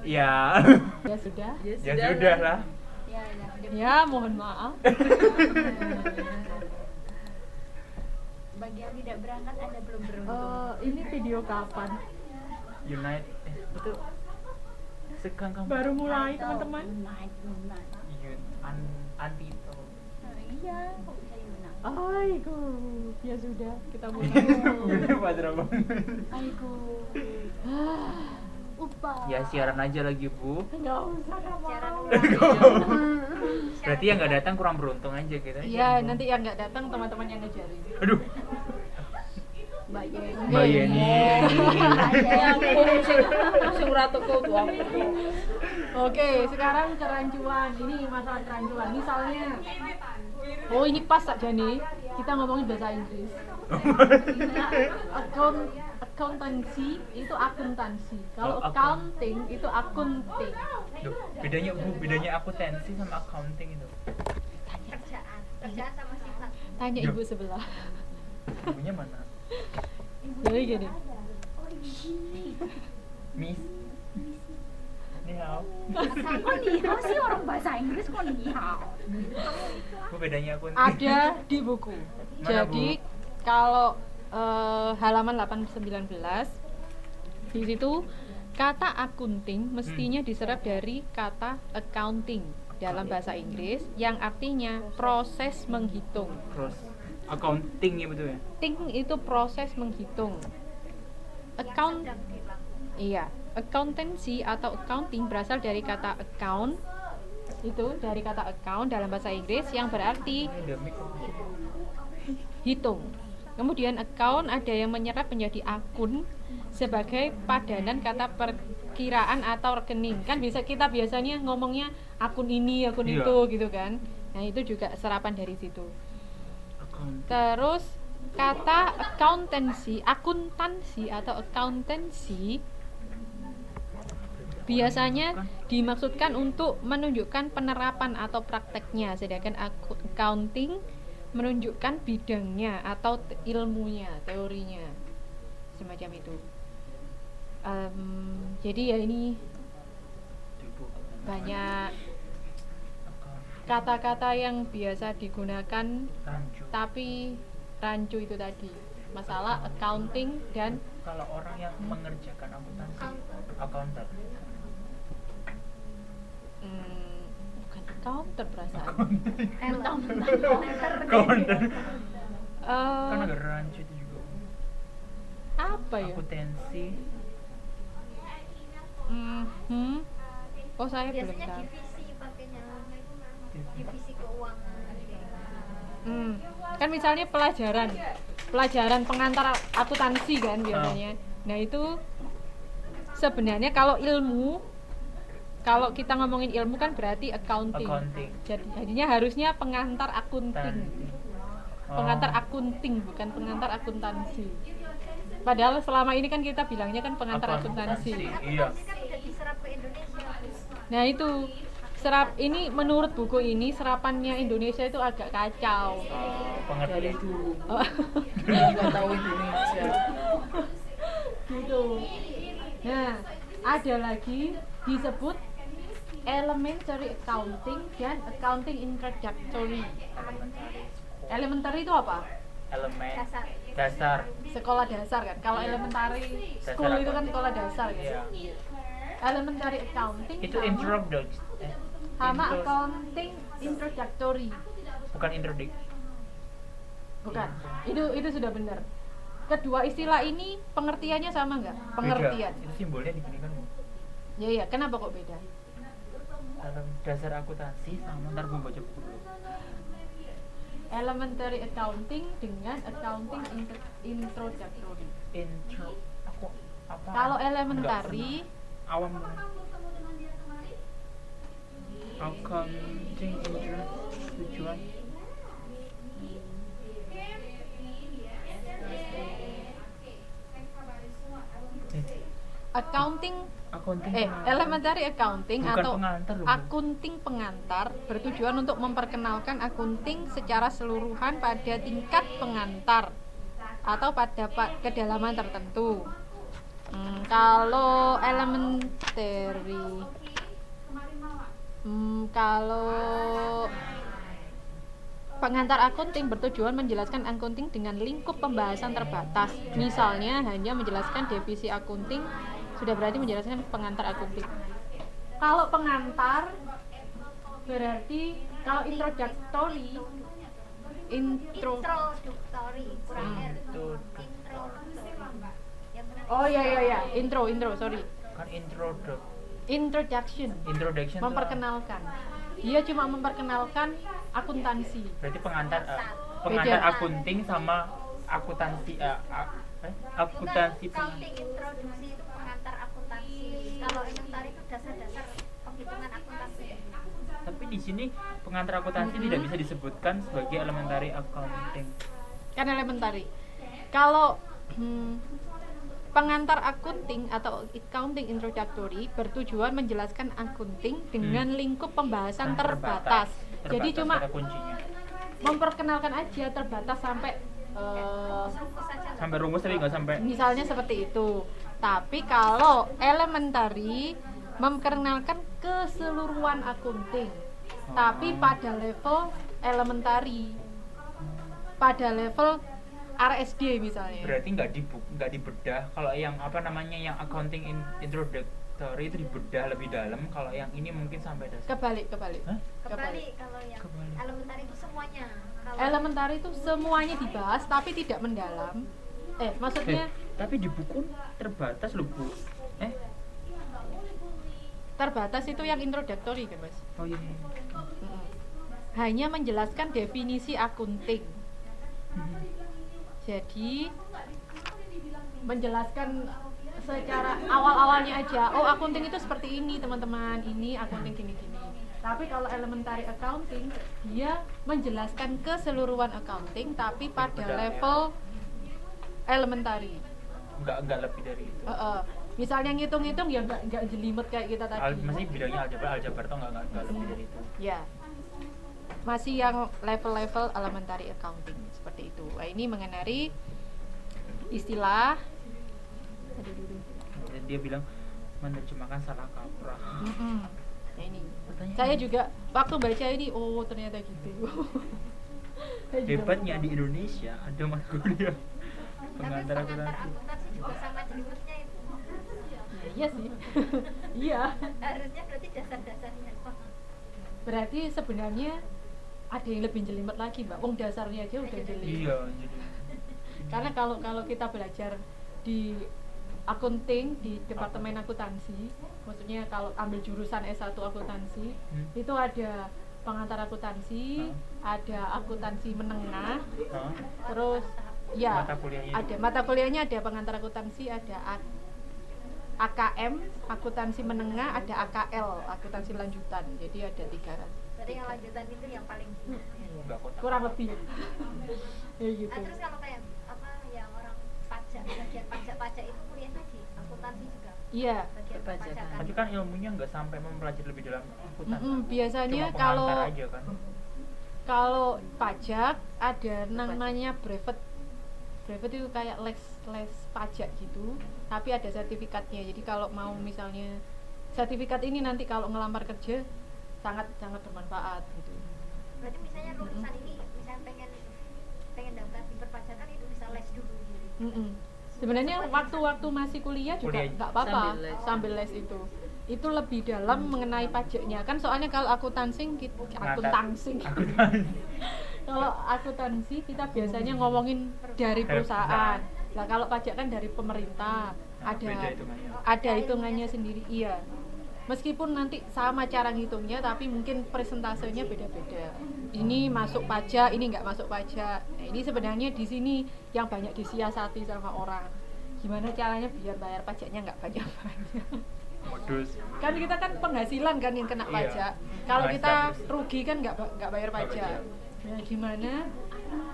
Ya. Ya sudah. Ya sudah lah. Ya, mohon maaf. Bagi yang tidak berangkat Anda belum beruntung. Ini video kapan? Unite. Itu sekarang kamu Baru mulai, teman-teman. Antito. Iya, kok bisa Yuna? Aigo, ya sudah, kita mulai. Bener Pak Drabang. Aigo. Upah. Ya siaran aja lagi Bu. Enggak usah, Siaran kamu. ulang. Berarti yang nggak datang kurang beruntung aja kita. Iya, nanti yang nggak datang teman-teman yang ngejarin. Aduh. Mbak Yeni. Mbak Yeni. Sing ora teko tuh aku. Oke, sekarang kerancuan. Ini masalah kerancuan. Misalnya, oh ini pas tak Jani. Kita ngomongin bahasa Inggris. Accountancy itu akuntansi. Kalau accounting itu akunting. Duh, bedanya Bu, bedanya akuntansi sama accounting itu. Kerjaan sama sifat. Tanya Duh. ibu sebelah. Ibunya mana? Jadi gini. Miss. Ni hao. Kok nihao sih orang bahasa Inggris kok nihao? Bu bedanya akunting. Ada di buku. Mana, Jadi Bu? kalau halaman 819 di situ kata akunting mestinya diserap dari kata accounting dalam bahasa Inggris yang artinya proses menghitung. Terus accounting ya betul ya? Ting itu proses menghitung. Account iya, accountancy atau accounting berasal dari kata account. Itu dari kata account dalam bahasa Inggris yang berarti hitung. Kemudian account ada yang menyerap menjadi akun sebagai padanan kata perkiraan atau rekening. Kan bisa kita biasanya ngomongnya akun ini, akun Iya. itu gitu kan. Nah, itu juga serapan dari situ. Accounting. Terus kata accountancy, akuntansi atau accountancy biasanya dimaksudkan untuk menunjukkan penerapan atau prakteknya, sedangkan accounting menunjukkan bidangnya atau ilmunya, teorinya, semacam itu. Jadi ya ini banyak kata-kata yang biasa digunakan Rancu. tapi rancu itu tadi masalah accounting dan Kalau orang yang mengerjakan akuntansi, accountant. bukan accounter perasaan. Accountant. Kan Eh, agak rancu itu juga. apa ya? Akuntansi. Oh saya belum Biasanya tahu. divisi pakainya. Divisi keuangan. Kan misalnya pelajaran pengantar akuntansi kan biasanya. Nah itu sebenarnya kalau kita ngomongin ilmu kan berarti accounting. Jadinya harusnya pengantar akunting. Pengantar akunting bukan pengantar akuntansi. Padahal selama ini kan kita bilangnya kan pengantar akuntansi. Iya. Kan udah diserap ke Indonesia. Nah itu ini menurut buku ini serapannya Indonesia itu agak kacau. Pengertian itu. Nggak tahu Indonesia. Gitu. Nah ada lagi disebut elementary accounting dan accounting introductory. Elementary itu apa? Elemen Dasar. dasar. Sekolah dasar kan. Kalau elementary school Dasar itu kan apa? sekolah dasar kan. Iya. Elementary accounting Itu sama introduction. accounting introductory. Bukan introduct. Bukan. Itu sudah benar. Kedua istilah ini pengertiannya sama nggak? Pengertian. Beda. Itu simbolnya digini kan. Ya, kenapa kok beda? Dalam dasar akuntansi sama ntar gue baca buku dulu. Elementary accounting dengan accounting introductory. Intro aku apa? Kalau elementary Awam accounting intro tujuan accounting accounting elementary accounting Bukan atau pengantar loh, Bu. akunting pengantar bertujuan untuk memperkenalkan akunting secara seluruhan pada tingkat pengantar atau pada kedalaman tertentu. Kalau elementary, kalau pengantar akunting bertujuan menjelaskan akunting dengan lingkup pembahasan terbatas. Misalnya hanya menjelaskan definisi akunting sudah berarti menjelaskan pengantar akunting. Kalau pengantar berarti kalau introductory Introductory kurang R. Oh iya intro sorry. Kan Introduction introduction memperkenalkan. Dia cuma memperkenalkan akuntansi. berarti pengantar Beda. akunting sama akuntansi akuntansi Accounting introduksi itu pengantar akuntansi. Kalau elementary itu dasar-dasar penghitungan akuntansi. tapi di sini pengantar akuntansi tidak bisa disebutkan sebagai elementary accounting. Kan elementary. Kalau pengantar akunting atau accounting introductory bertujuan menjelaskan akunting dengan lingkup pembahasan terbatas. Jadi cuma kata kuncinya. memperkenalkan aja, terbatas sampai Sampai rumus tapi nggak sampai. misalnya seperti itu. Tapi kalau elementary memperkenalkan keseluruhan akunting, tapi pada level elementary, pada level RSD misalnya. Berarti nggak dibedah. Kalau yang apa namanya yang accounting introductory itu dibedah lebih dalam. Kalau yang ini mungkin sampai dasar. Kebalik. Hah? Kembali kalau yang Kebalik. elementary itu semuanya. Kalau Elementary itu semuanya dibahas tapi tidak mendalam. Maksudnya Tapi di buku terbatas loh Bu. terbatas itu yang introductory kan Mas. Oh iya. Mm-mm. Hanya menjelaskan definisi akunting. Jadi menjelaskan secara awal-awalnya aja. Oh, akunting itu seperti ini, teman-teman. Ini akunting gini-gini. Tapi kalau elementary accounting, dia menjelaskan keseluruhan accounting tapi pada Bedanya. level elementary. Enggak lebih dari itu. Misalnya ngitung-ngitung ya nggak jelimet kayak kita tadi. Masih bidangnya aljabar tuh enggak lebih dari itu. Ya, masih yang level-level elementary accounting seperti itu. Nah, ini mengenai istilah. Aduh, dulu. Dan dia bilang menerjemahkan salah kaprah. Nah, ini. Pertanyaan. Saya juga waktu baca ini, oh ternyata gitu. Saya juga Hebatnya lupa. di Indonesia ada mata kuliah tapi pengantar akuntansi. akuntansi juga sama jelimetnya itu. Iya sih. Iya. Harusnya berarti dasar-dasarnya. Berarti sebenarnya ada yang lebih jelimet lagi, Mbak. Wong dasarnya aja udah jelimet. Iya, jadi Karena kalau kita belajar di akunting di departemen akuntansi, maksudnya kalau ambil jurusan S1 akuntansi, itu ada pengantar akuntansi, ada akuntansi menengah, Hah? terus ya Mata kuliahnya ada mata kuliahnya, ada pengantar akuntansi, ada AKM akuntansi menengah, ada AKL akuntansi lanjutan. Jadi ada 3. Berarti yang lanjutan itu yang paling Enggak kota. Kurang lebih. Ya gitu. terus kalau kayak apa yang orang pajak, bagian pajak itu kuliahnya di akuntansi juga. Iya. Bagian Perpajakan. perpajakan. Tapi kan ilmunya nggak sampai mempelajari lebih dalam akuntansi. Biasanya Cuma kalau pengantar aja kan. kalau pajak ada namanya brevet. Brevet itu kayak les pajak gitu, tapi ada sertifikatnya. Jadi kalau mau misalnya sertifikat ini nanti kalau ngelamar kerja sangat bermanfaat gitu. Berarti misalnya lulusan ini misalnya pengen daftar di perpajakan itu bisa les dulu gitu. Sebenarnya waktu masih kuliah juga Kuliah. nggak apa-apa Sambil sambil les. les itu lebih dalam mengenai pajaknya kan, soalnya kalau akuntansi Akuntansi. kalau akuntansi kita biasanya ngomongin dari perusahaan. Nah kalau pajak kan dari pemerintah, Nah, ada beda hitungannya. ada hitungannya sendiri. Iya, meskipun nanti sama cara ngitungnya tapi mungkin persentasenya beda-beda. Ini masuk pajak, ini nggak masuk pajak. Nah ini sebenarnya di sini yang banyak disiasati sama orang. Gimana caranya biar bayar pajaknya nggak banyak-banyak. Modus. Kan kita kan penghasilan kan yang kena Iya. pajak. Kalau Nah, kita established. rugi kan nggak bayar pajak. Nah gimana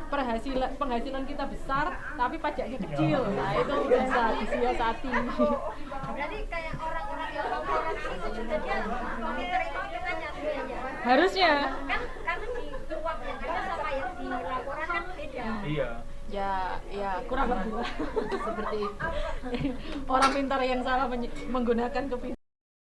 penghasilan kita besar tapi pajaknya kecil. Nah itu bisa disiasati. Berarti kayak orang-orang yang korupsi itu juga dia pinter hitungannya sebenarnya. Harusnya. Kan karena di uang yang ada sama yang di laporan kan beda. Iya. Ya kurang lebih lah seperti itu. orang pintar yang salah menggunakan